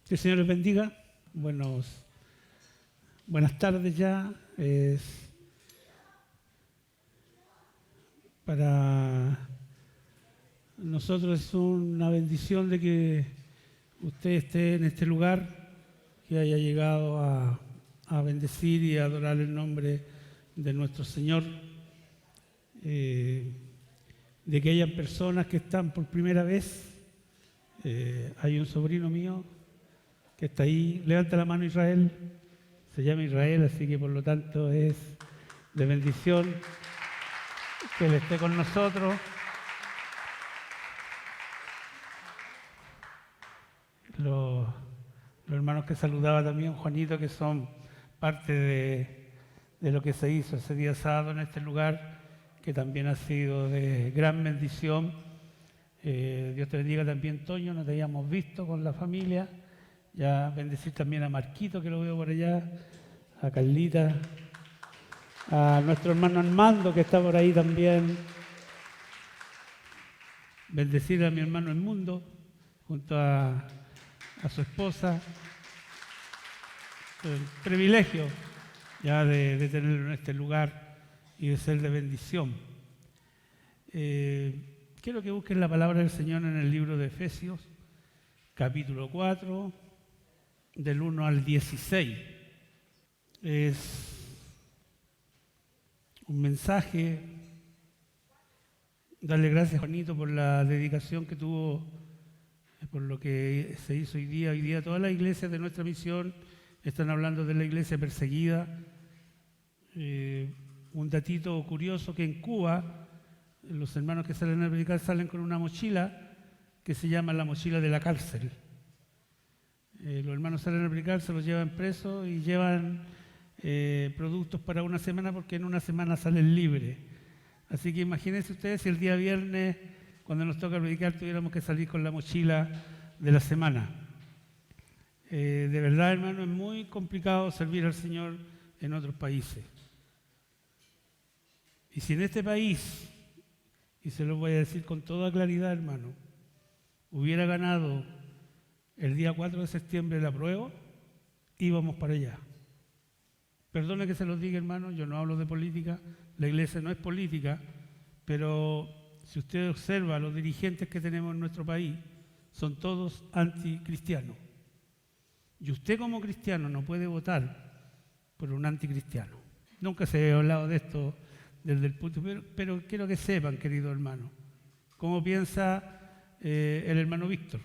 Que el Señor les bendiga. Buenas tardes ya. Para nosotros es una bendición de que usted esté en este lugar, que haya llegado a bendecir y a adorar el nombre de nuestro Señor. De que hayan personas que están por primera vez. Hay un sobrino mío que está ahí. Levanta la mano, Israel. Se llama Israel, así que por lo tanto es de bendición que él esté con nosotros. Los hermanos que saludaba también, Juanito, que son parte de lo que se hizo ese día sábado en este lugar, que también ha sido de gran bendición. Dios te bendiga también, Toño, no te habíamos visto con la familia. Ya bendecir también a Marquito, que lo veo por allá, a Carlita, a nuestro hermano Armando, que está por ahí también. Bendecir a mi hermano Edmundo, junto a su esposa. El privilegio ya de tenerlo en este lugar y de ser de bendición. Quiero que busquen la palabra del Señor en el libro de Efesios, capítulo 4, del 1 al 16. Es un mensaje. Darle gracias, Juanito, por la dedicación que tuvo, por lo que se hizo hoy día. Hoy día todas las iglesias de nuestra misión están hablando de la iglesia perseguida. Un datito curioso, que en Cuba los hermanos que salen a predicar salen con una mochila que se llama la mochila de la cárcel. Los hermanos salen a predicar, se los llevan presos y llevan productos para una semana, porque en una semana salen libres. Así que imagínense ustedes si el día viernes, cuando nos toca predicar, tuviéramos que salir con la mochila de la semana. De verdad, hermano, es muy complicado servir al Señor en otros países. Y si en este país, y se lo voy a decir con toda claridad, hermano, hubiera ganado el día 4 de septiembre la prueba, íbamos para allá. Perdone que se los diga, hermano, yo no hablo de política, la iglesia no es política, pero si usted observa, los dirigentes que tenemos en nuestro país son todos anticristianos. Y usted como cristiano no puede votar por un anticristiano. Nunca se ha hablado de esto desde el punto, pero quiero que sepan, querido hermano, cómo piensa el hermano Víctor.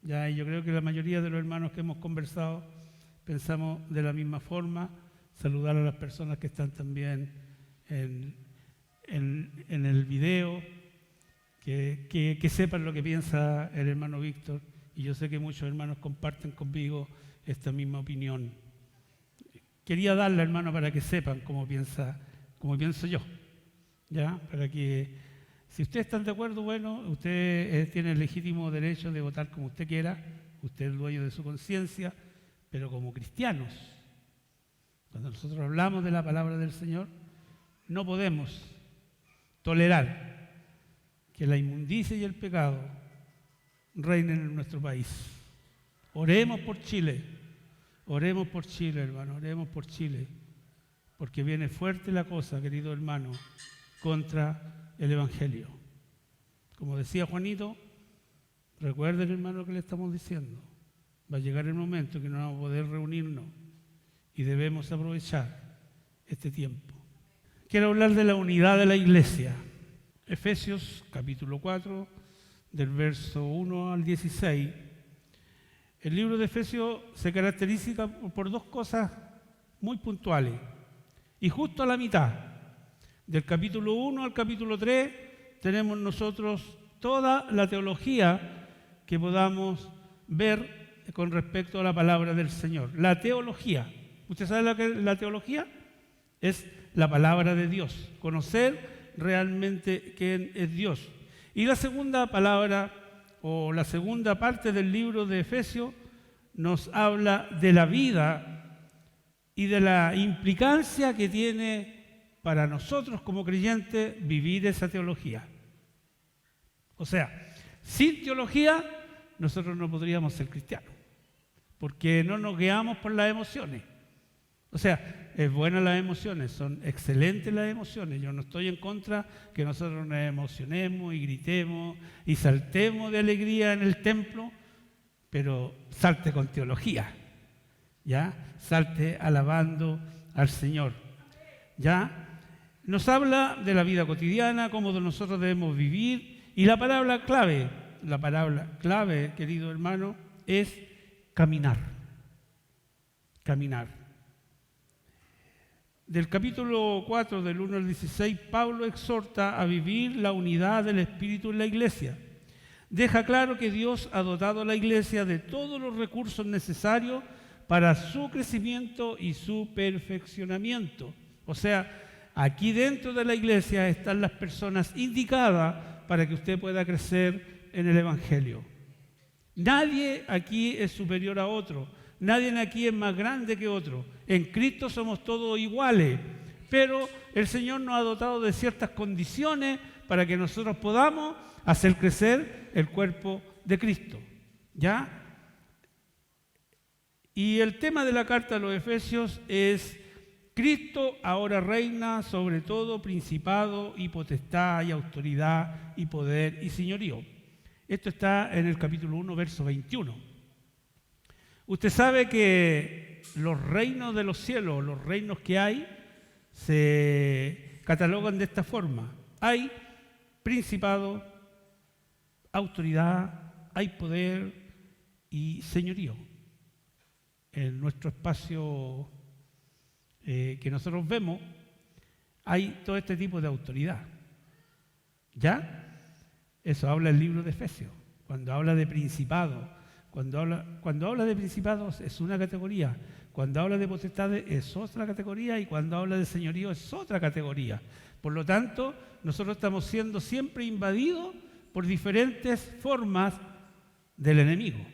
Ya, y yo creo que la mayoría de los hermanos que hemos conversado pensamos de la misma forma. Saludar a las personas que están también en el video, que sepan lo que piensa el hermano Víctor, y yo sé que muchos hermanos comparten conmigo esta misma opinión. Quería darla, hermano, para que sepan cómo pienso yo, ¿ya? Para que, si ustedes están de acuerdo, bueno, usted tiene el legítimo derecho de votar como usted quiera, usted es el dueño de su conciencia, pero como cristianos, cuando nosotros hablamos de la palabra del Señor, no podemos tolerar que la inmundicia y el pecado reinen en nuestro país. Oremos por Chile, hermano, oremos por Chile, porque viene fuerte la cosa, querido hermano, contra el Evangelio. Como decía Juanito, recuerden, hermano, lo que le estamos diciendo. Va a llegar el momento que no vamos a poder reunirnos y debemos aprovechar este tiempo. Quiero hablar de la unidad de la iglesia. Efesios capítulo 4, del verso 1 al 16. El libro de Efesios se caracteriza por dos cosas muy puntuales. Y justo a la mitad, del capítulo 1 al capítulo 3, tenemos nosotros toda la teología que podamos ver con respecto a la palabra del Señor. La teología. ¿Usted sabe lo que es la teología? Es la palabra de Dios. Conocer realmente quién es Dios. Y la segunda palabra, o la segunda parte del libro de Efesios, nos habla de la vida y de la implicancia que tiene para nosotros como creyentes vivir esa teología. O sea, sin teología nosotros no podríamos ser cristianos. porque no nos guiamos por las emociones. O sea, es buenas las emociones, son excelentes las emociones. Yo no estoy en contra que nosotros nos emocionemos y gritemos y saltemos de alegría en el templo, pero salte con teología, ¿ya? Salte alabando al Señor, ¿ya? Nos habla de la vida cotidiana, cómo nosotros debemos vivir, y la palabra clave, querido hermano, es caminar. Caminar. Del capítulo 4, del 1 al 16, Pablo exhorta a vivir la unidad del Espíritu en la iglesia. Deja claro que Dios ha dotado a la iglesia de todos los recursos necesarios para su crecimiento y su perfeccionamiento. O sea, aquí dentro de la iglesia están las personas indicadas para que usted pueda crecer en el Evangelio. Nadie aquí es superior a otro. Nadie aquí es más grande que otro. En Cristo somos todos iguales, pero el Señor nos ha dotado de ciertas condiciones para que nosotros podamos hacer crecer el cuerpo de Cristo. ¿Ya? Y el tema de la carta a los Efesios es: Cristo ahora reina sobre todo principado y potestad y autoridad y poder y señorío. Esto está en el capítulo 1, verso 21. Usted sabe que los reinos de los cielos, los reinos que hay, se catalogan de esta forma. Hay principado, autoridad, hay poder y señorío. En nuestro espacio que nosotros vemos, hay todo este tipo de autoridad. ¿Ya? Eso habla el libro de Efesios, cuando habla de principado. Cuando habla de principados es una categoría, cuando habla de potestades es otra categoría y cuando habla de señorío es otra categoría. Por lo tanto, nosotros estamos siendo siempre invadidos por diferentes formas del enemigo.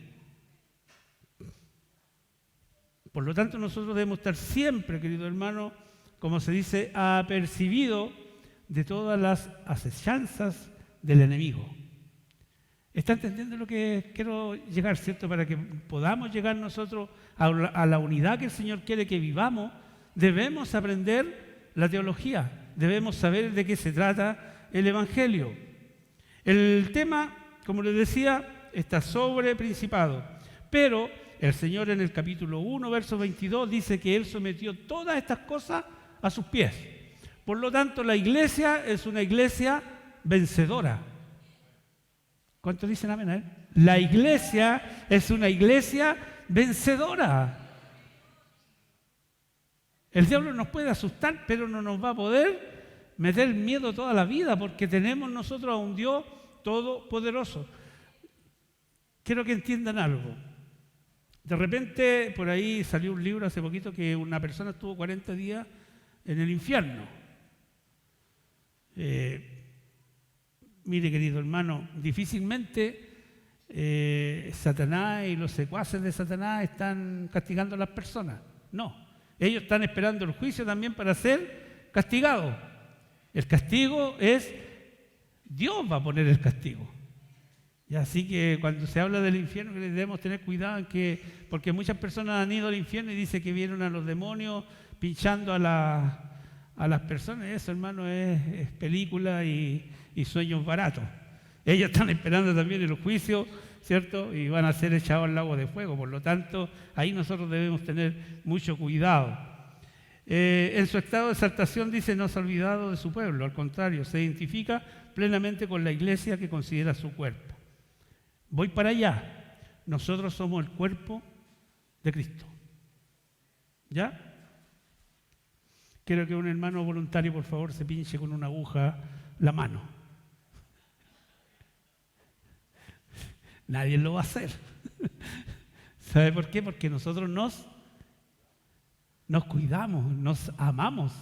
Por lo tanto, nosotros debemos estar siempre, querido hermano, como se dice, apercibido de todas las acechanzas del enemigo. ¿Está entendiendo lo que quiero llegar, cierto? Para que podamos llegar nosotros a la unidad que el Señor quiere que vivamos, debemos aprender la teología, debemos saber de qué se trata el Evangelio. El tema, como les decía, está sobre principado, pero el Señor en el capítulo 1, verso 22, dice que Él sometió todas estas cosas a sus pies. Por lo tanto, la iglesia es una iglesia vencedora. ¿Cuántos dicen amén a él? La iglesia es una iglesia vencedora. El diablo nos puede asustar, pero no nos va a poder meter miedo toda la vida, porque tenemos nosotros a un Dios todopoderoso. Quiero que entiendan algo. De repente, por ahí salió un libro hace poquito que una persona estuvo 40 días en el infierno. Mire, querido hermano, difícilmente Satanás y los secuaces de Satanás están castigando a las personas. No, ellos están esperando el juicio también para ser castigados. El castigo es, Dios va a poner el castigo. Y así que cuando se habla del infierno debemos tener cuidado porque muchas personas han ido al infierno y dicen que vieron a los demonios pinchando a las personas. Eso, hermano, es película y sueños baratos. Ellos están esperando también el juicio, ¿cierto? Y van a ser echados al lago de fuego. Por lo tanto, ahí nosotros debemos tener mucho cuidado. En su estado de exaltación dice: no se ha olvidado de su pueblo. Al contrario, se identifica plenamente con la iglesia que considera su cuerpo. Voy para allá. Nosotros somos el cuerpo de Cristo. ¿Ya? Quiero que un hermano voluntario, por favor, se pinche con una aguja la mano. Nadie lo va a hacer. ¿Sabe por qué? Porque nosotros nos cuidamos, nos amamos,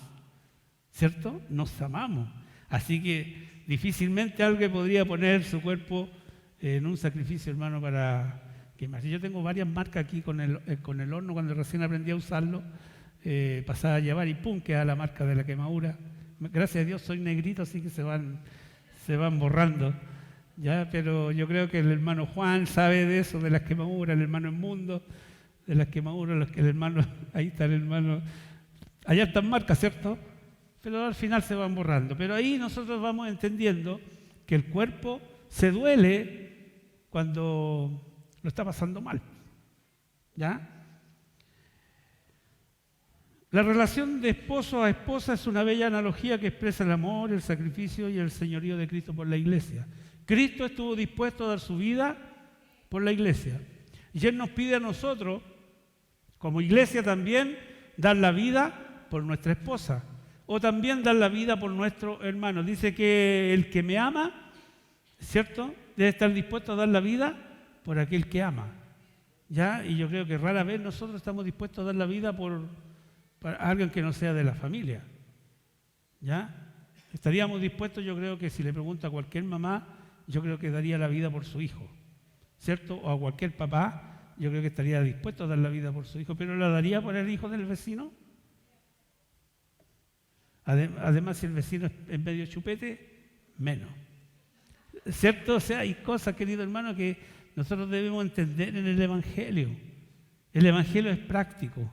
¿cierto? Nos amamos. Así que difícilmente alguien podría poner su cuerpo en un sacrificio, hermano, para quemar. Yo tengo varias marcas aquí con el horno, cuando recién aprendí a usarlo, pasaba a llevar y ¡pum!, queda la marca de la quemadura. Gracias a Dios soy negrito, así que se van borrando. ¿Ya? Pero yo creo que el hermano Juan sabe de eso, de las quemaduras, el hermano Edmundo. de las quemaduras, los que el hermano, ahí está el hermano, allá están marcas, ¿cierto? Pero al final se van borrando. Pero ahí nosotros vamos entendiendo que el cuerpo se duele cuando lo está pasando mal. ¿Ya? La relación de esposo a esposa es una bella analogía que expresa el amor, el sacrificio y el señorío de Cristo por la iglesia. Cristo estuvo dispuesto a dar su vida por la iglesia. Y Él nos pide a nosotros, como iglesia también, dar la vida por nuestra esposa. O también dar la vida por nuestro hermano. Dice que el que me ama, ¿cierto?, debe estar dispuesto a dar la vida por aquel que ama. ¿Ya? Y yo creo que rara vez nosotros estamos dispuestos a dar la vida por para alguien que no sea de la familia. ¿Ya? Estaríamos dispuestos, yo creo que si le pregunto a cualquier mamá, yo creo que daría la vida por su hijo. ¿Cierto? O a cualquier papá, yo creo que estaría dispuesto a dar la vida por su hijo, pero ¿la daría por el hijo del vecino? Además, si el vecino es medio chupete, menos. ¿Cierto? O sea, hay cosas, querido hermano, que nosotros debemos entender en el Evangelio. El Evangelio es práctico.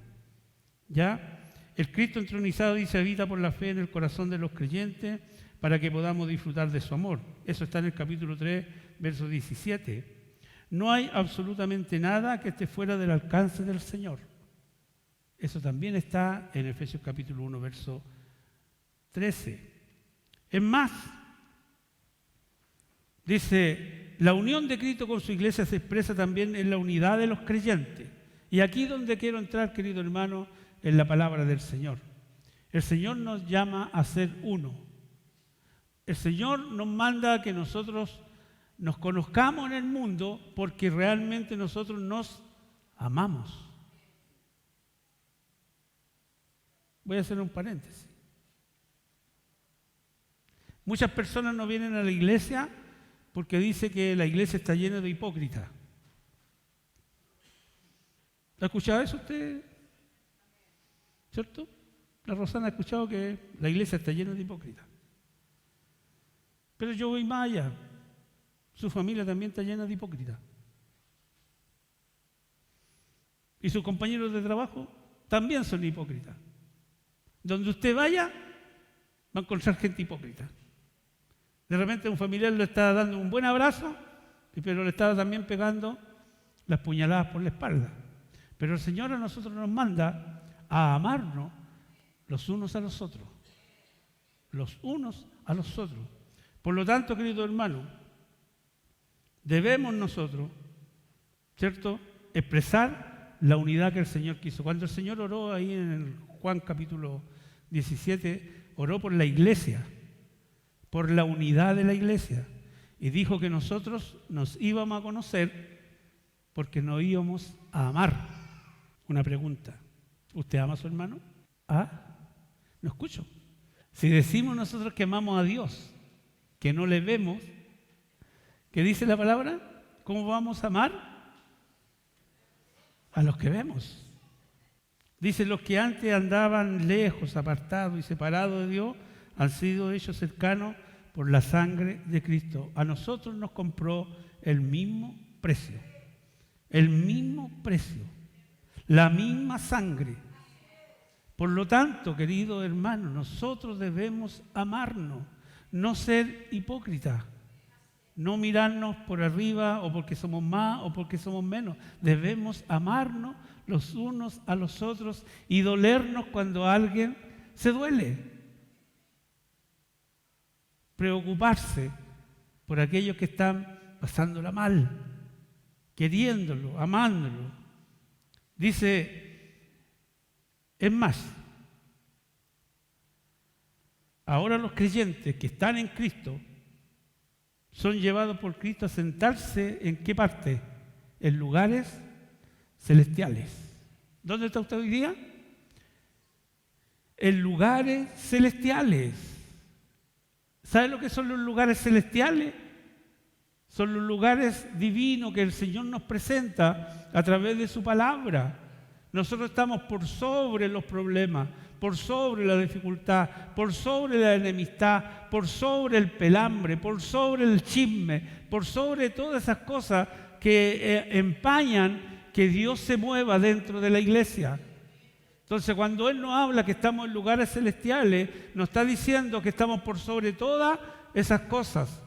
¿Ya? El Cristo entronizado dice habita por la fe en el corazón de los creyentes para que podamos disfrutar de su amor. Eso está en el capítulo 3, verso 17. No hay absolutamente nada que esté fuera del alcance del Señor. Eso también está en Efesios capítulo 1, verso 13. Es más, dice, la unión de Cristo con su iglesia se expresa también en la unidad de los creyentes. Y aquí donde quiero entrar, querido hermano, en la palabra del Señor. El Señor nos llama a ser uno. El Señor nos manda a que nosotros nos conozcamos en el mundo porque realmente nosotros nos amamos. Voy a hacer un paréntesis. Muchas personas no vienen a la iglesia porque dice que la iglesia está llena de hipócritas. ¿Ha escuchado eso usted? ¿Cierto? La Rosana ha escuchado que la iglesia está llena de hipócritas. Pero yo voy más allá. Su familia también está llena de hipócritas. Y sus compañeros de trabajo también son hipócritas. Donde usted vaya, va a encontrar gente hipócrita. De repente un familiar le está dando un buen abrazo, pero le está también pegando las puñaladas por la espalda. Pero el Señor a nosotros nos manda a amarnos los unos a los otros. Los unos a los otros. Por lo tanto, querido hermano, debemos nosotros, ¿cierto?, expresar la unidad que el Señor quiso. Cuando el Señor oró ahí en el Juan capítulo 17, oró por la iglesia, por la unidad de la iglesia. Y dijo que nosotros nos íbamos a conocer porque nos íbamos a amar. Una pregunta. ¿Usted ama a su hermano? ¿Ah? No escucho. Si decimos nosotros que amamos a Dios, que no le vemos, ¿qué dice la palabra? ¿Cómo vamos a amar? A los que vemos. Dice, los que antes andaban lejos, apartados y separados de Dios, han sido hechos cercanos por la sangre de Cristo. A nosotros nos compró el mismo precio. El mismo precio. La misma sangre. Por lo tanto, querido hermano, nosotros debemos amarnos, no ser hipócritas, no mirarnos por arriba o porque somos más o porque somos menos. Debemos amarnos los unos a los otros y dolernos cuando alguien se duele. Preocuparse por aquellos que están pasándola mal, queriéndolo, amándolo. Dice, es más, ahora los creyentes que están en Cristo son llevados por Cristo a sentarse ¿en qué parte? En lugares celestiales. ¿Dónde está usted hoy día? En lugares celestiales. ¿Sabe lo que son los lugares celestiales? Son los lugares divinos que el Señor nos presenta a través de su palabra. Nosotros estamos por sobre los problemas, por sobre la dificultad, por sobre la enemistad, por sobre el pelambre, por sobre el chisme, por sobre todas esas cosas que empañan que Dios se mueva dentro de la iglesia. Entonces, cuando Él nos habla que estamos en lugares celestiales, nos está diciendo que estamos por sobre todas esas cosas.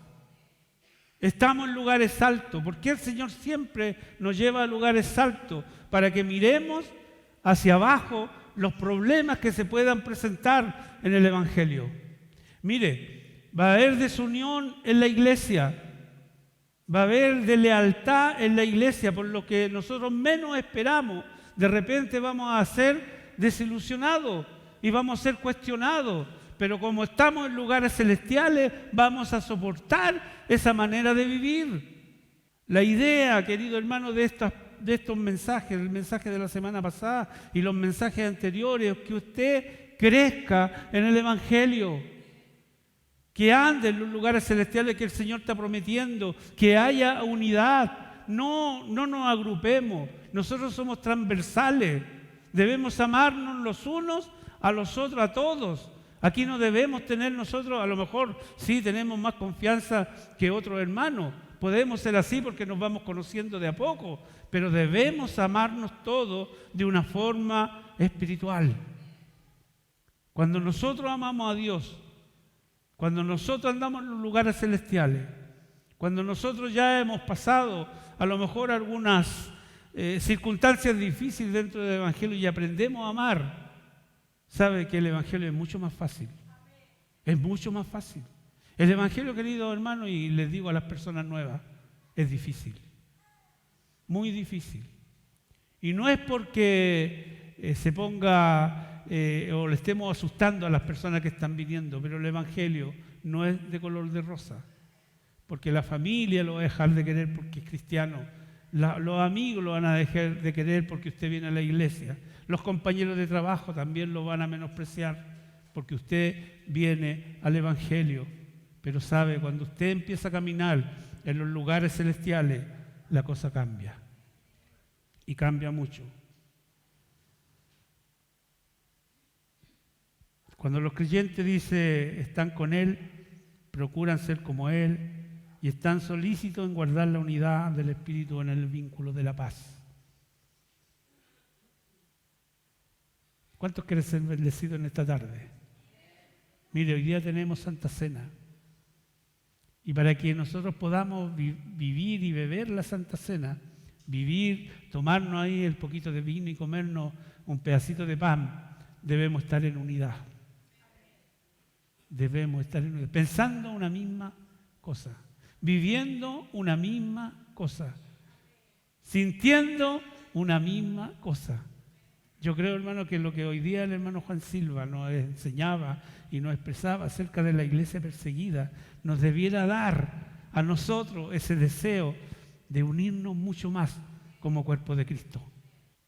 Estamos en lugares altos. ¿Por qué el Señor siempre nos lleva a lugares altos? Para que miremos hacia abajo los problemas que se puedan presentar en el Evangelio. Mire, va a haber desunión en la iglesia. Va a haber deslealtad en la iglesia, por lo que nosotros menos esperamos. De repente vamos a ser desilusionados y vamos a ser cuestionados. Pero como estamos en lugares celestiales, vamos a soportar esa manera de vivir. La idea, querido hermano, de estos mensajes, el mensaje de la semana pasada y los mensajes anteriores, es que usted crezca en el Evangelio, que ande en los lugares celestiales que el Señor está prometiendo, que haya unidad. No nos agrupemos, nosotros somos transversales, debemos amarnos los unos a los otros, a todos. Aquí no debemos tener nosotros, a lo mejor sí tenemos más confianza que otros hermanos, podemos ser así porque nos vamos conociendo de a poco, pero debemos amarnos todos de una forma espiritual. Cuando nosotros amamos a Dios, cuando nosotros andamos en los lugares celestiales, cuando nosotros ya hemos pasado a lo mejor algunas circunstancias difíciles dentro del Evangelio y aprendemos a amar, sabe que el Evangelio es mucho más fácil. Es mucho más fácil. El Evangelio, querido hermano, y les digo a las personas nuevas, es difícil. Muy difícil. Y no es porque se ponga o le estemos asustando a las personas que están viniendo, pero el Evangelio no es de color de rosa. Porque la familia lo va a dejar de querer porque es cristiano. Los amigos lo van a dejar de querer porque usted viene a la iglesia. Los compañeros de trabajo también lo van a menospreciar porque usted viene al Evangelio. Pero sabe, cuando usted empieza a caminar en los lugares celestiales, la cosa cambia. Y cambia mucho. Cuando los creyentes dicen están con Él, procuran ser como Él y están solícitos en guardar la unidad del Espíritu en el vínculo de la paz. ¿Cuántos quieren ser bendecidos en esta tarde? Mire, hoy día tenemos Santa Cena. Y para que nosotros podamos vivir y beber la Santa Cena, tomarnos ahí el poquito de vino y comernos un pedacito de pan, debemos estar en unidad. Debemos estar en unidad, pensando una misma cosa, viviendo una misma cosa, sintiendo una misma cosa. Yo creo, hermano, que lo que hoy día el hermano Juan Silva nos enseñaba y nos expresaba acerca de la iglesia perseguida, nos debiera dar a nosotros ese deseo de unirnos mucho más como cuerpo de Cristo.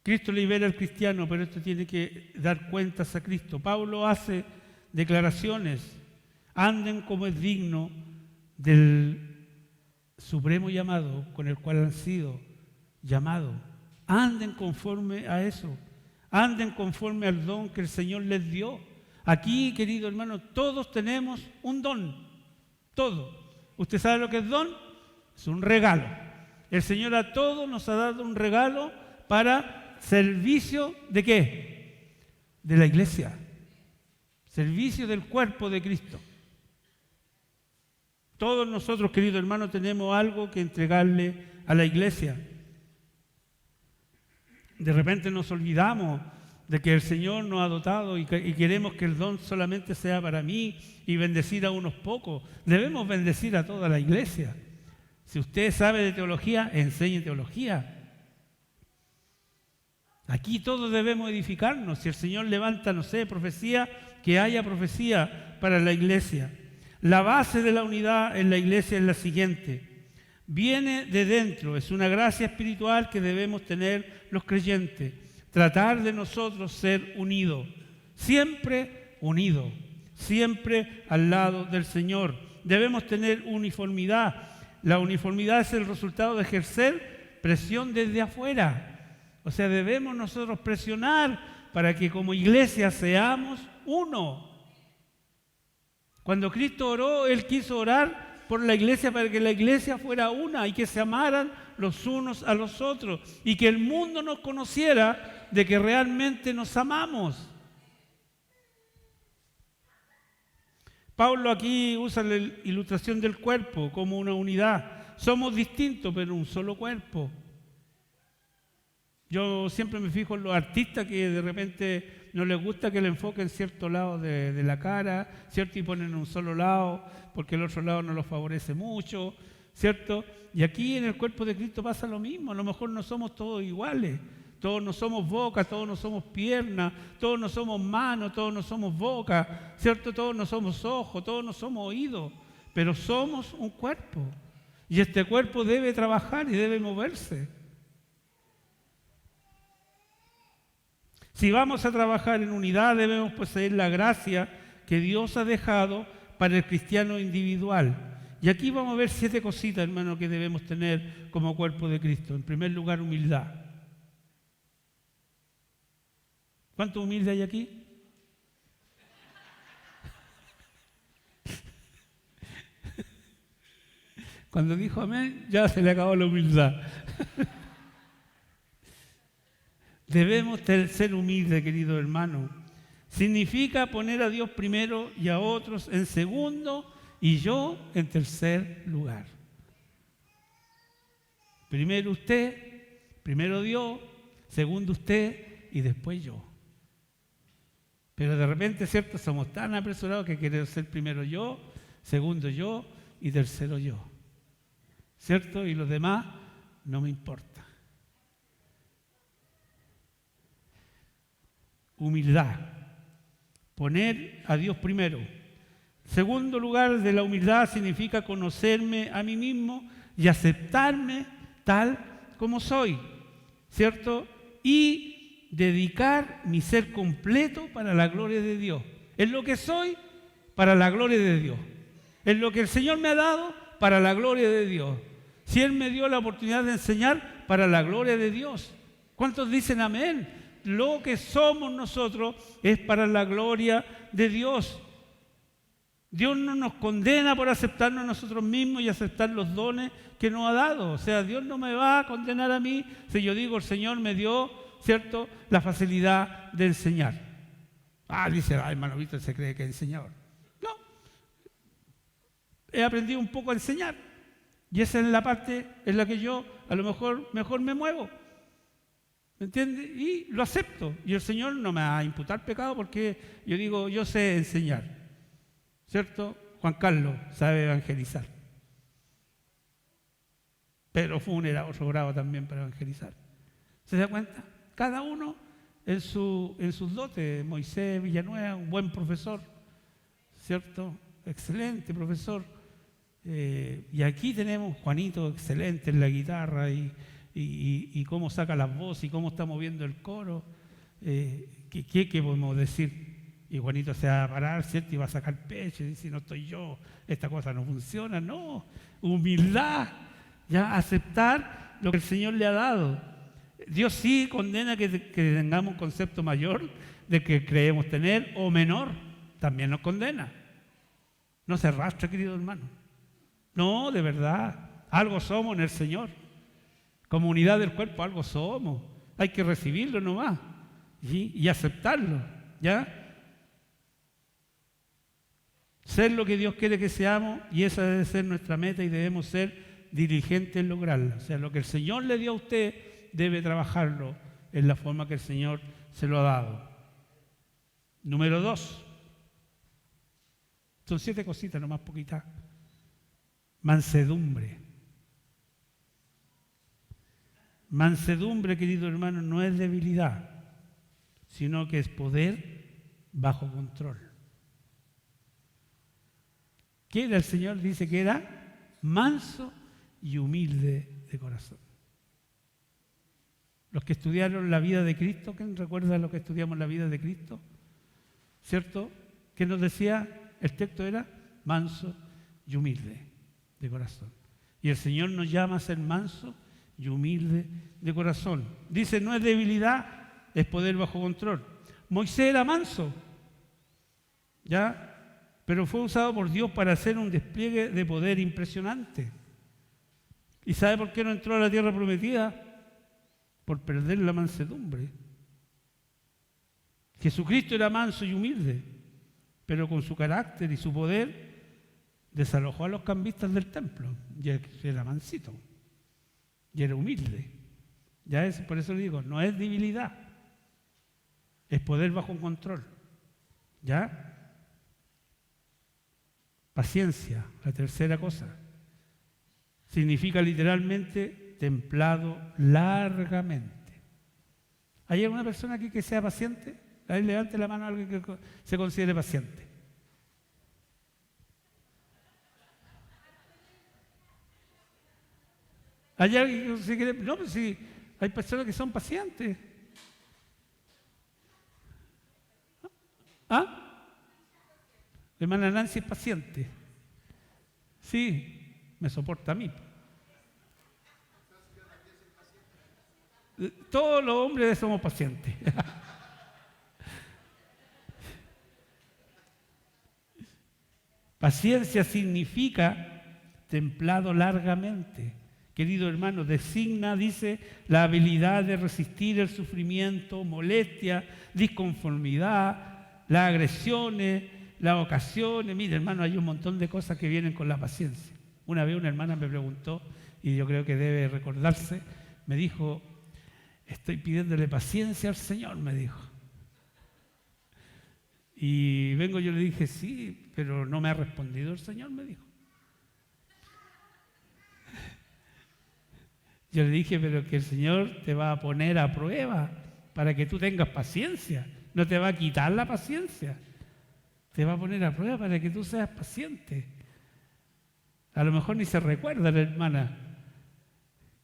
Cristo libera al cristiano, pero esto tiene que dar cuentas a Cristo. Pablo hace declaraciones: anden como es digno del supremo llamado con el cual han sido llamados. Anden conforme a eso. Anden conforme al don que el Señor les dio. Aquí, querido hermano, todos tenemos un don. Todo. ¿Usted sabe lo que es don? Es un regalo. El Señor a todos nos ha dado un regalo para servicio ¿de qué? De la iglesia. Servicio del cuerpo de Cristo. Todos nosotros, querido hermano, tenemos algo que entregarle a la iglesia. De repente nos olvidamos de que el Señor nos ha dotado y queremos que el don solamente sea para mí y bendecir a unos pocos. Debemos bendecir a toda la iglesia. Si usted sabe de teología, enseñe teología. Aquí todos debemos edificarnos. Si el Señor levanta, no sé, profecía, que haya profecía para la iglesia. La base de la unidad en la iglesia es la siguiente. Viene de dentro, es una gracia espiritual que debemos tener los creyentes. Tratar de nosotros ser unidos, siempre unidos, siempre al lado del Señor. Debemos tener uniformidad. La uniformidad es el resultado de ejercer presión desde afuera. O sea, debemos nosotros presionar para que como iglesia seamos uno. Cuando Cristo oró, Él quiso orar por la iglesia para que la iglesia fuera una y que se amaran los unos a los otros y que el mundo nos conociera de que realmente nos amamos. Pablo aquí usa la ilustración del cuerpo como una unidad. Somos distintos, pero un solo cuerpo. Yo siempre me fijo en los artistas que de repente no les gusta que le enfoquen cierto lado de la cara, ¿cierto? Y ponen un solo lado porque el otro lado no los favorece mucho, ¿cierto? Y aquí en el cuerpo de Cristo pasa lo mismo. A lo mejor no somos todos iguales. Todos no somos boca, todos no somos piernas, todos no somos manos, todos no somos boca, ¿cierto? Todos no somos ojos, todos no somos oídos, pero somos un cuerpo. Y este cuerpo debe trabajar y debe moverse. Si vamos a trabajar en unidad, debemos poseer la gracia que Dios ha dejado para el cristiano individual. Y aquí vamos a ver 7 cositas, hermano, que debemos tener como cuerpo de Cristo. En primer lugar, humildad. ¿Cuánto humilde hay aquí? Cuando dijo amén, ya se le acabó la humildad. Debemos ser humildes, querido hermano. Significa poner a Dios primero y a otros en segundo y yo en tercer lugar. Primero usted, primero Dios, segundo usted y después yo. Pero de repente, ¿cierto? Somos tan apresurados que queremos ser primero yo, segundo yo y tercero yo. ¿Cierto? Y los demás no me importa. Humildad. Poner a Dios primero. Segundo lugar de la humildad significa conocerme a mí mismo y aceptarme tal como soy. ¿Cierto? Y dedicar mi ser completo para la gloria de Dios. Es lo que soy para la gloria de Dios. Es lo que el Señor me ha dado para la gloria de Dios. Si Él me dio la oportunidad de enseñar para la gloria de Dios. ¿Cuántos dicen amén? Lo que somos nosotros es para la gloria de Dios. Dios no nos condena por aceptarnos a nosotros mismos y aceptar los dones que nos ha dado. O sea, Dios no me va a condenar a mí si yo digo el Señor me dio, ¿cierto?, la facilidad de enseñar. Dice, hermano Víctor se cree que es enseñador. No, he aprendido un poco a enseñar y esa es la parte en la que yo a lo mejor me muevo. ¿Me entiendes? Y lo acepto. Y el Señor no me va a imputar pecado porque yo digo, yo sé enseñar. ¿Cierto? Juan Carlos sabe evangelizar. Pedro Funes era otro bravo también para evangelizar. ¿Se da cuenta? Cada uno en sus dotes. Moisés Villanueva, un buen profesor. ¿Cierto? Excelente profesor. Y aquí tenemos Juanito, excelente en la guitarra y cómo saca las voces y cómo está moviendo el coro. ¿Qué podemos decir? Y Juanito se va a parar, ¿cierto? Y va a sacar pecho y dice, no estoy yo, esta cosa no funciona. No, humildad, ya aceptar lo que el Señor le ha dado. Dios sí condena que tengamos un concepto mayor de que creemos tener o menor, también nos condena. No se arrastre, querido hermano. No, de verdad, algo somos en el Señor. Como unidad del cuerpo, algo somos. Hay que recibirlo nomás y aceptarlo, ¿ya? Ser lo que Dios quiere que seamos y esa debe ser nuestra meta y debemos ser diligentes en lograrla. O sea, lo que el Señor le dio a usted debe trabajarlo en la forma que el Señor se lo ha dado. Número 2. Son 7 cositas, nomás poquitas. Mansedumbre. Mansedumbre, querido hermano, no es debilidad, sino que es poder bajo control. ¿Qué era el Señor? Dice que era manso y humilde de corazón. Los que estudiaron la vida de Cristo, ¿quién recuerda los que estudiamos la vida de Cristo? ¿Cierto? ¿Qué nos decía? El texto era manso y humilde de corazón. Y el Señor nos llama a ser manso y humilde de corazón. Dice, no es debilidad, es poder bajo control. Moisés era manso, ¿ya? Pero fue usado por Dios para hacer un despliegue de poder impresionante. ¿Y sabe por qué no entró a la tierra prometida? Por perder la mansedumbre. Jesucristo era manso y humilde, pero con su carácter y su poder desalojó a los cambistas del templo. Y él era mansito y era humilde. Ya es, por eso le digo, no es debilidad, es poder bajo control. ¿Ya? Paciencia, la tercera cosa. Significa literalmente templado largamente. ¿Hay alguna persona aquí que sea paciente? Ahí levante la mano a alguien que se considere paciente. ¿Hay alguien que se quiere? No, pues sí, hay personas que son pacientes. ¿Ah? La hermana Nancy es paciente. Sí, me soporta a mí. Todos los hombres somos pacientes. Paciencia significa templado largamente. Querido hermano, designa, dice, la habilidad de resistir el sufrimiento, molestia, disconformidad, las agresiones, las ocasiones. Mire, hermano, hay un montón de cosas que vienen con la paciencia. Una vez una hermana me preguntó, y yo creo que debe recordarse, me dijo, estoy pidiéndole paciencia al Señor, me dijo. Y yo le dije, sí, pero no me ha respondido el Señor, me dijo. Yo le dije, pero que el Señor te va a poner a prueba para que tú tengas paciencia. No te va a quitar la paciencia. Te va a poner a prueba para que tú seas paciente. A lo mejor ni se recuerda la hermana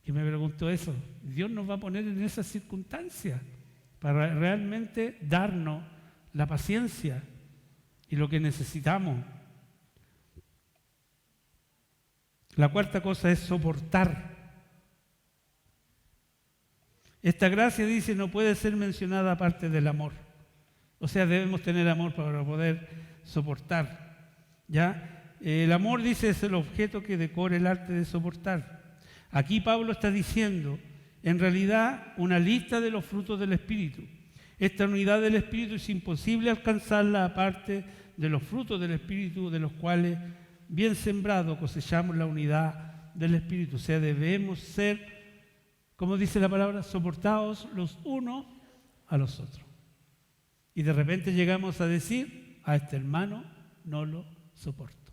que me preguntó eso. Dios nos va a poner en esas circunstancias para realmente darnos la paciencia y lo que necesitamos. La cuarta cosa es soportar. Esta gracia, dice, no puede ser mencionada aparte del amor. O sea, debemos tener amor para poder soportar. ¿Ya? El amor, dice, es el objeto que decora el arte de soportar. Aquí Pablo está diciendo, en realidad, una lista de los frutos del Espíritu. Esta unidad del Espíritu es imposible alcanzarla aparte de los frutos del Espíritu, de los cuales, bien sembrado, cosechamos la unidad del Espíritu. O sea, debemos ser, como dice la palabra, soportados los unos a los otros. Y de repente llegamos a decir, a este hermano no lo soporto.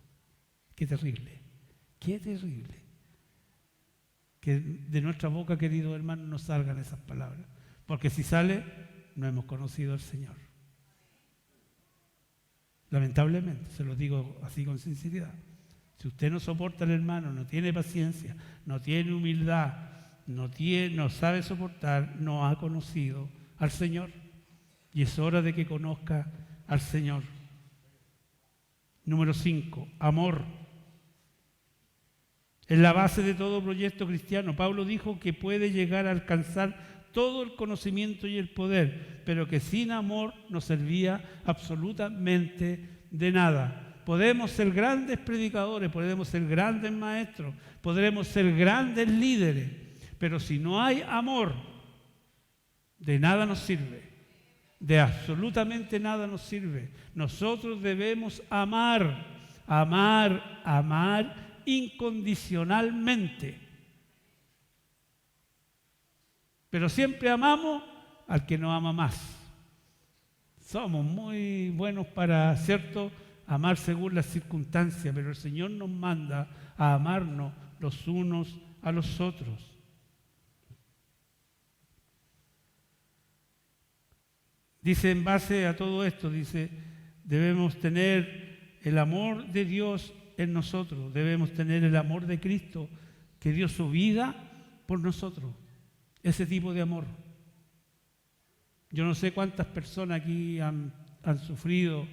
Qué terrible, qué terrible. Que de nuestra boca, queridos hermanos, no salgan esas palabras. Porque si sale, no hemos conocido al Señor. Lamentablemente, se lo digo así con sinceridad. Si usted no soporta al hermano, no tiene paciencia, no tiene humildad, no sabe soportar, no ha conocido al Señor. Y es hora de que conozca al Señor. Número 5, amor. Es la base de todo proyecto cristiano. Pablo dijo que puede llegar a alcanzar todo el conocimiento y el poder, pero que sin amor no servía absolutamente de nada. Podemos ser grandes predicadores, podemos ser grandes maestros, podremos ser grandes líderes, pero si no hay amor, de nada nos sirve. De absolutamente nada nos sirve. Nosotros debemos amar, amar, amar incondicionalmente. Pero siempre amamos al que nos ama más. Somos muy buenos para, ¿cierto?, amar según las circunstancias, pero el Señor nos manda a amarnos los unos a los otros. Dice, en base a todo esto, dice, debemos tener el amor de Dios en nosotros, debemos tener el amor de Cristo, que dio su vida por nosotros. Ese tipo de amor. Yo no sé cuántas personas aquí han sufrido,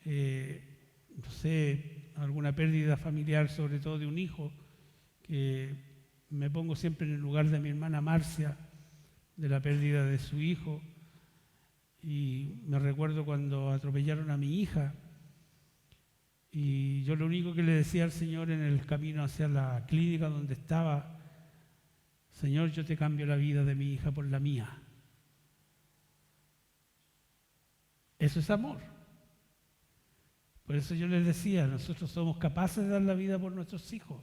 no sé, alguna pérdida familiar, sobre todo de un hijo, que me pongo siempre en el lugar de mi hermana Marcia, de la pérdida de su hijo. Y me recuerdo cuando atropellaron a mi hija y yo lo único que le decía al Señor en el camino hacia la clínica donde estaba Señor, yo te cambio la vida de mi hija por la mía. Eso es amor. Por eso yo les decía, nosotros somos capaces de dar la vida por nuestros hijos,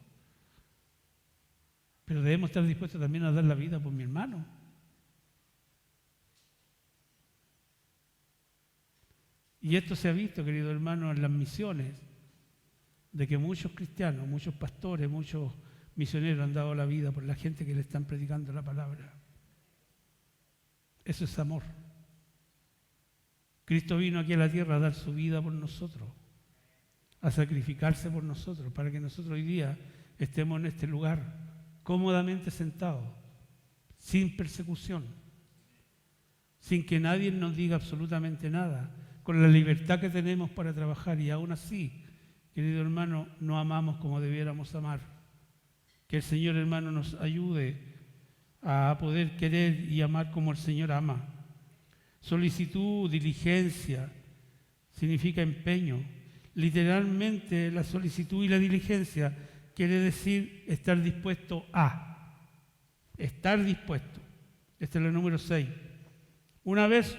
pero debemos estar dispuestos también a dar la vida por mi hermano. Y esto se ha visto, querido hermano, en las misiones, de que muchos cristianos, muchos pastores, muchos misioneros han dado la vida por la gente que le están predicando la palabra. Eso es amor. Cristo vino aquí a la tierra a dar su vida por nosotros, a sacrificarse por nosotros, para que nosotros hoy día estemos en este lugar, cómodamente sentados, sin persecución, sin que nadie nos diga absolutamente nada, con la libertad que tenemos para trabajar. Y aún así, querido hermano, no amamos como debiéramos amar. Que el Señor, hermano, nos ayude a poder querer y amar como el Señor ama. Solicitud, diligencia, significa empeño. Literalmente, la solicitud y la diligencia quiere decir estar dispuesto a. Estar dispuesto. Este es el número 6. Una vez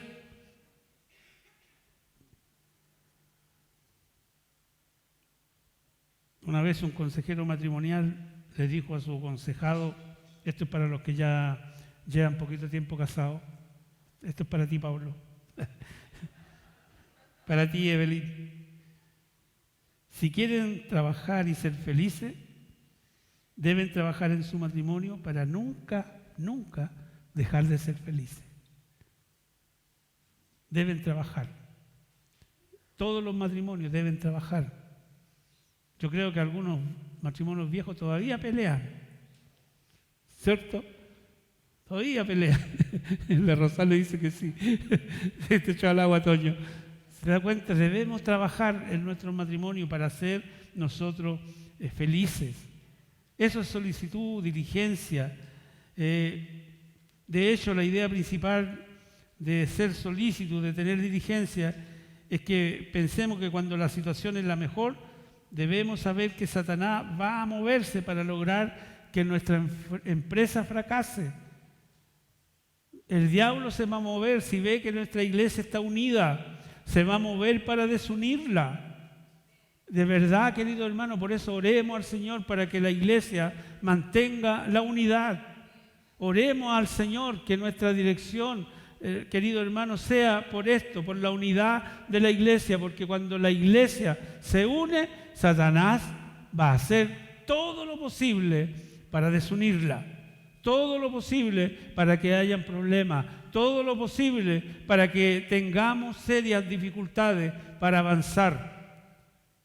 un consejero matrimonial le dijo a su aconsejado, esto es para los que ya llevan poquito tiempo casados, esto es para ti, Pablo, para ti, Evelyn. Si quieren trabajar y ser felices, deben trabajar en su matrimonio para nunca, nunca dejar de ser felices. Deben trabajar. Todos los matrimonios deben trabajar. Yo creo que algunos matrimonios viejos todavía pelean, ¿cierto? Todavía pelean. La Rosales dice que sí. Te echó al agua, Toño. ¿Se da cuenta? Debemos trabajar en nuestro matrimonio para ser nosotros felices. Eso es solicitud, diligencia. De hecho, la idea principal de ser solícito, de tener diligencia, es que pensemos que cuando la situación es la mejor, debemos saber que Satanás va a moverse para lograr que nuestra empresa fracase. El diablo se va a mover si ve que nuestra iglesia está unida, se va a mover para desunirla. De verdad, querido hermano, por eso oremos al Señor para que la iglesia mantenga la unidad. Oremos al Señor que nuestra dirección, querido hermano, sea por esto, por la unidad de la iglesia, porque cuando la iglesia se une, Satanás va a hacer todo lo posible para desunirla, todo lo posible para que hayan problemas, todo lo posible para que tengamos serias dificultades para avanzar.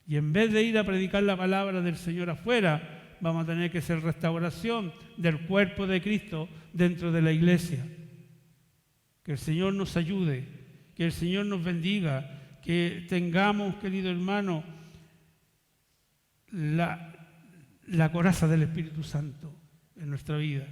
Y en vez de ir a predicar la palabra del Señor afuera, vamos a tener que hacer restauración del cuerpo de Cristo dentro de la iglesia. Que el Señor nos ayude, que el Señor nos bendiga, que tengamos, querido hermano, la coraza del Espíritu Santo en nuestra vida.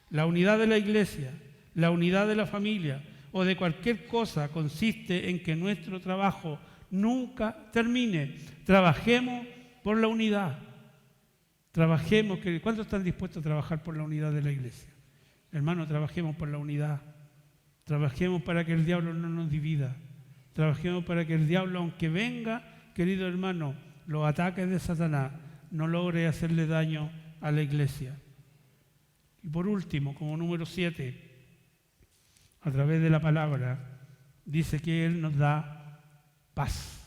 La unidad de la iglesia, la unidad de la familia o de cualquier cosa consiste en que nuestro trabajo nunca termine. Trabajemos por la unidad. Trabajemos. ¿Cuántos están dispuestos a trabajar por la unidad de la iglesia? Hermano, trabajemos por la unidad. Trabajemos para que el diablo no nos divida. Trabajemos para que el diablo, aunque venga, querido hermano, los ataques de Satanás, no logre hacerle daño a la iglesia. Y por último, como número 7, a través de la palabra, dice que Él nos da paz.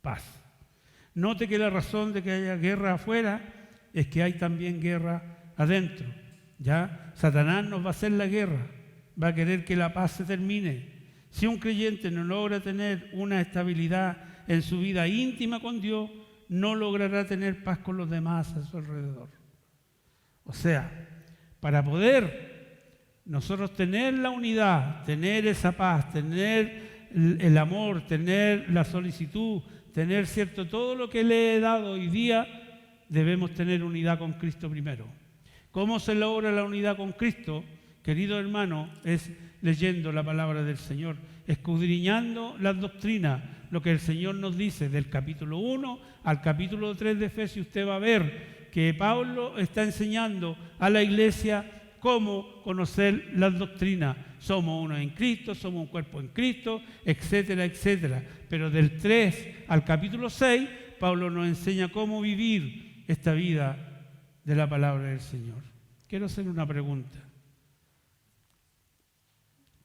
Paz. Note que la razón de que haya guerra afuera es que hay también guerra adentro. ¿Ya? Satanás nos va a hacer la guerra, va a querer que la paz se termine. Si un creyente no logra tener una estabilidad en su vida íntima con Dios, no logrará tener paz con los demás a su alrededor. O sea, para poder nosotros tener la unidad, tener esa paz, tener el amor, tener la solicitud, tener cierto todo lo que le he dado hoy día, debemos tener unidad con Cristo primero. ¿Cómo se logra la unidad con Cristo? Querido hermano, es leyendo la palabra del Señor, escudriñando las doctrinas, lo que el Señor nos dice del capítulo 1 al capítulo 3 de Efesios. Usted va a ver que Pablo está enseñando a la iglesia cómo conocer las doctrinas. Somos uno en Cristo, somos un cuerpo en Cristo, etcétera, etcétera. Pero del 3 al capítulo 6, Pablo nos enseña cómo vivir esta vida de la palabra del Señor. Quiero hacer una pregunta.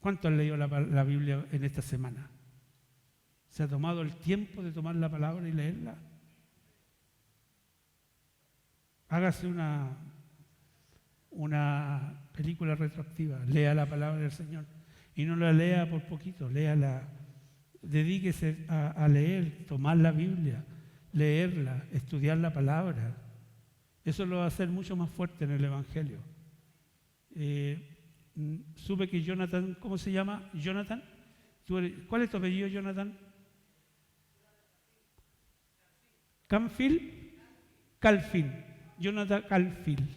¿Cuánto han leído la Biblia en esta semana? ¿Se ha tomado el tiempo de tomar la palabra y leerla? Hágase una película retroactiva, lea la palabra del Señor y no la lea por poquito, léala, dedíquese a leer, tomar la Biblia, leerla, estudiar la palabra. Eso lo va a hacer mucho más fuerte en el Evangelio. Supe que Jonathan, ¿cómo se llama? Jonathan. ¿Cuál es tu apellido, Jonathan? Calfin. Jonathan Calfin.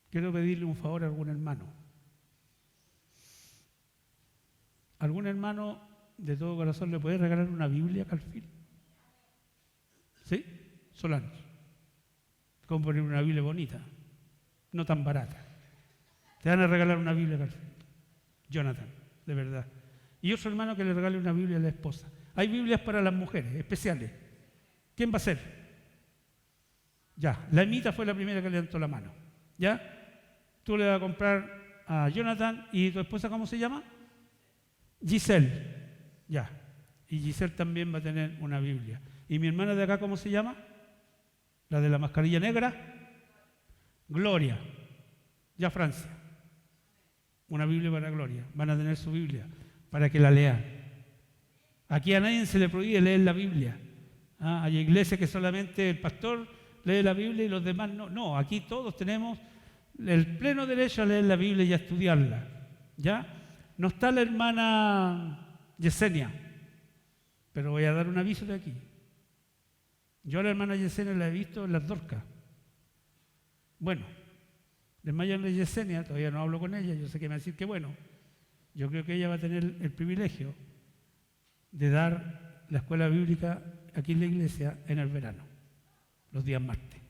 Quiero pedirle un favor a algún hermano. ¿Algún hermano de todo corazón le puede regalar una Biblia a Calfin? ¿Sí? Solanos. ¿Cómo poner una Biblia bonita? No tan barata. Te van a regalar una Biblia a Calfin. Jonathan, de verdad. Y otro hermano que le regale una Biblia a la esposa. Hay Biblias para las mujeres, especiales. ¿Quién va a ser? Ya, la Emita fue la primera que levantó la mano. ¿Ya? Tú le vas a comprar a Jonathan y tu esposa, ¿cómo se llama? Giselle. Ya. Y Giselle también va a tener una Biblia. ¿Y mi hermana de acá, cómo se llama? La de la mascarilla negra. Gloria. Ya, Francia. Una Biblia para Gloria. Van a tener su Biblia para que la lean. Aquí a nadie se le prohíbe leer la Biblia. Hay iglesias que solamente el pastor lee la Biblia y los demás no. No, aquí todos tenemos el pleno derecho a leer la Biblia y a estudiarla. ¿Ya? No está la hermana Yesenia, pero voy a dar un aviso de aquí. Yo a la hermana Yesenia la he visto en las Dorcas. Bueno, la hermana Yesenia, todavía no hablo con ella, yo sé que me va a decir que bueno, yo creo que ella va a tener el privilegio de dar la escuela bíblica aquí en la iglesia en el verano, los días martes.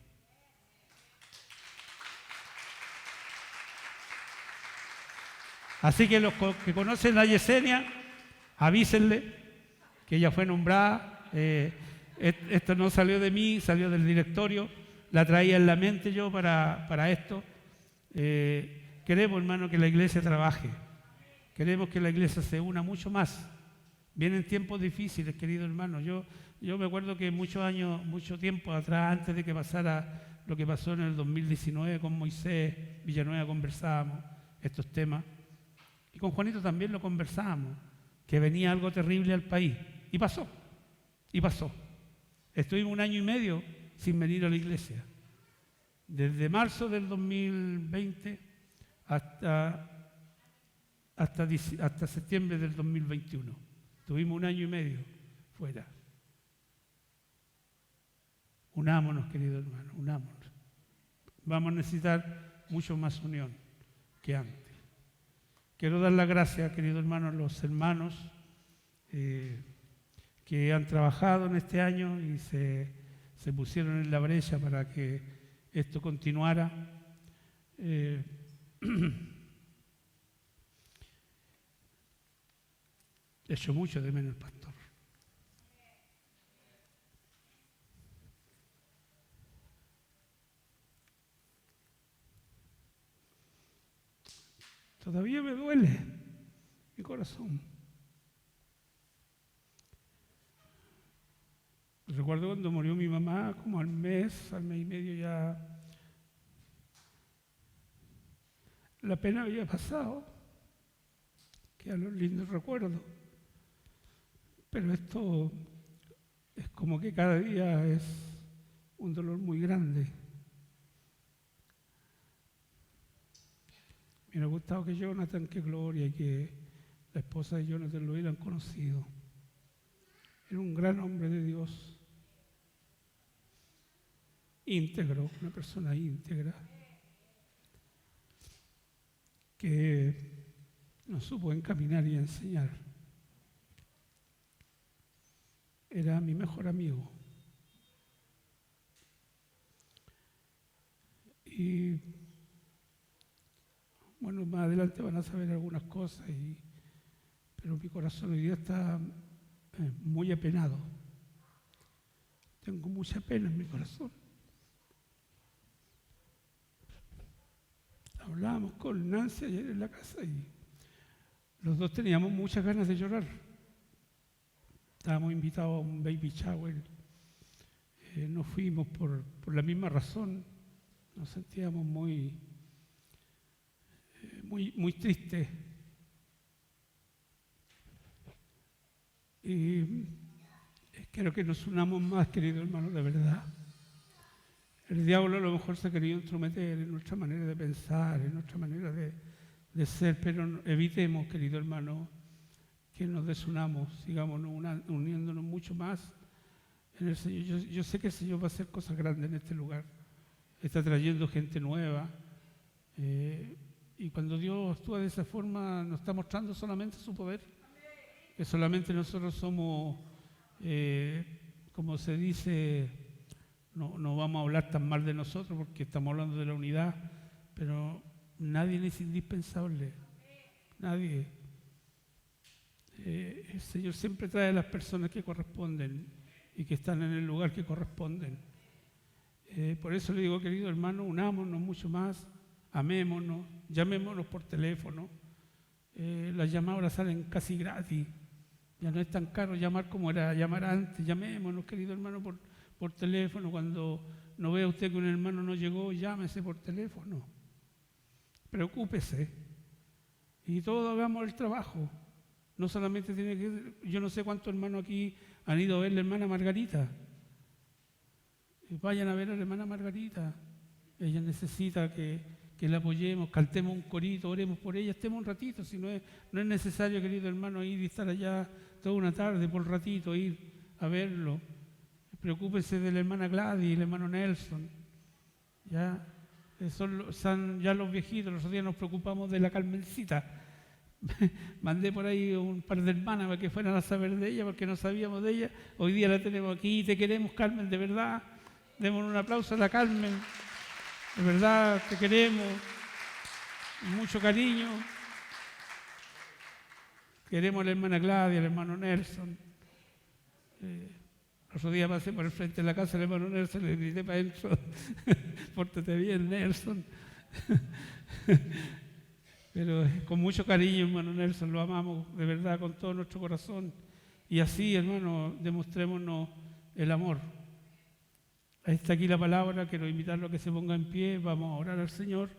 Así que los que conocen a Yesenia, avísenle que ella fue nombrada. Esto no salió de mí, salió del directorio. La traía en la mente yo para esto. Queremos, hermano, que la iglesia trabaje. Queremos que la iglesia se una mucho más. Vienen tiempos difíciles, querido hermano. Yo me acuerdo que mucho tiempo atrás, antes de que pasara lo que pasó en el 2019 con Moisés Villanueva, conversábamos estos temas. Y con Juanito también lo conversábamos, que venía algo terrible al país. Y pasó. Estuvimos 1 año y medio sin venir a la iglesia. Desde marzo del 2020 hasta septiembre del 2021. Tuvimos 1 año y medio fuera. Unámonos, querido hermano, unámonos. Vamos a necesitar mucho más unión que antes. Quiero dar las gracias, querido hermano, a los hermanos que han trabajado en este año y se pusieron en la brecha para que esto continuara. Echo mucho de menos el pastor. Todavía me duele mi corazón. Recuerdo cuando murió mi mamá, como al mes y medio ya, la pena había pasado, quedan los lindos recuerdos. Pero esto es como que cada día es un dolor muy grande. Me hubiera gustado que Jonathan, que Gloria y que la esposa de Jonathan lo hubieran conocido. Era un gran hombre de Dios. Íntegro, una persona íntegra. Que nos supo encaminar y enseñar. Era mi mejor amigo. Bueno, más adelante van a saber algunas cosas, pero mi corazón hoy día está muy apenado. Tengo mucha pena en mi corazón. Hablábamos con Nancy ayer en la casa y los dos teníamos muchas ganas de llorar. Estábamos invitados a un baby shower. No fuimos por la misma razón. Nos sentíamos muy tristes. Y quiero que nos unamos más, querido hermano, de verdad. El diablo a lo mejor se ha querido entrometer en nuestra manera de pensar, en nuestra manera de ser, pero evitemos, querido hermano, que nos desunamos, sigamos uniéndonos mucho más en el Señor. Yo sé que el Señor va a hacer cosas grandes en este lugar. Está trayendo gente nueva. Y cuando Dios actúa de esa forma, nos está mostrando solamente su poder. Que solamente nosotros somos, como se dice, no vamos a hablar tan mal de nosotros porque estamos hablando de la unidad, pero nadie es indispensable. Nadie. El Señor siempre trae a las personas que corresponden y que están en el lugar que corresponden. Por eso le digo, querido hermano, unámonos mucho más, amémonos, llamémonos por teléfono. Las llamadas ahora salen casi gratis. Ya no es tan caro llamar como era llamar antes. Llamémonos, querido hermano, por teléfono. Cuando no vea usted que un hermano no llegó, llámese por teléfono. Preocúpese. Y todos hagamos el trabajo. No solamente tiene que... Yo no sé cuántos hermanos aquí han ido a ver a la hermana Margarita. Vayan a ver a la hermana Margarita. Ella necesita que la apoyemos, cantemos un corito, oremos por ella, estemos un ratito. Si no es necesario, querido hermano, ir y estar allá toda una tarde, por ratito, ir a verlo. Preocúpese de la hermana Gladys, el hermano Nelson. Ya son ya los viejitos. Los otros días nos preocupamos de la Carmencita. Mandé por ahí un par de hermanas para que fueran a saber de ella, porque no sabíamos de ella. Hoy día la tenemos aquí. Te queremos, Carmen, de verdad. Démosle un aplauso a la Carmen. De verdad, te queremos. Mucho cariño. Queremos a la hermana Gladys, al hermano Nelson. El otro día pasé por el frente de la casa del hermano Nelson y le grité para adentro. Pórtate bien, Nelson. Pero con mucho cariño, hermano Nelson, lo amamos de verdad con todo nuestro corazón. Y así, hermano, demostrémonos el amor. Ahí está aquí la palabra, quiero invitarlo a que se ponga en pie, vamos a orar al Señor.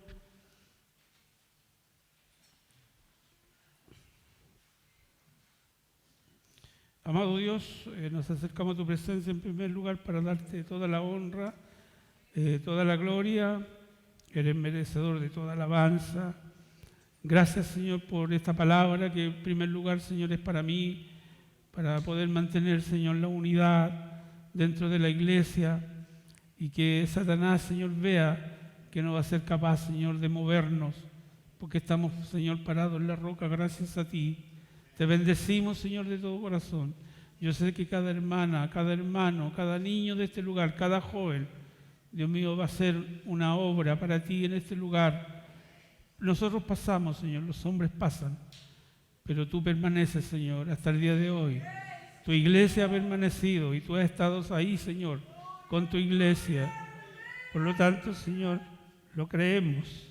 Amado Dios, nos acercamos a tu presencia en primer lugar para darte toda la honra, toda la gloria. Eres merecedor de toda alabanza. Gracias, Señor, por esta palabra que en primer lugar, Señor, es para mí, para poder mantener, Señor, la unidad dentro de la iglesia y que Satanás, Señor, vea que no va a ser capaz, Señor, de movernos porque estamos, Señor, parados en la roca gracias a ti. Te bendecimos, Señor, de todo corazón. Yo sé que cada hermana, cada hermano, cada niño de este lugar, cada joven, Dios mío, va a ser una obra para ti en este lugar. Nosotros pasamos, Señor, los hombres pasan, pero tú permaneces, Señor, hasta el día de hoy. Tu iglesia ha permanecido y tú has estado ahí, Señor, con tu iglesia. Por lo tanto, Señor, lo creemos.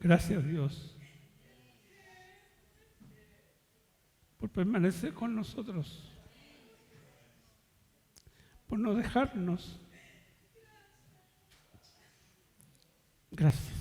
Gracias, Dios, por permanecer con nosotros, por no dejarnos. Gracias.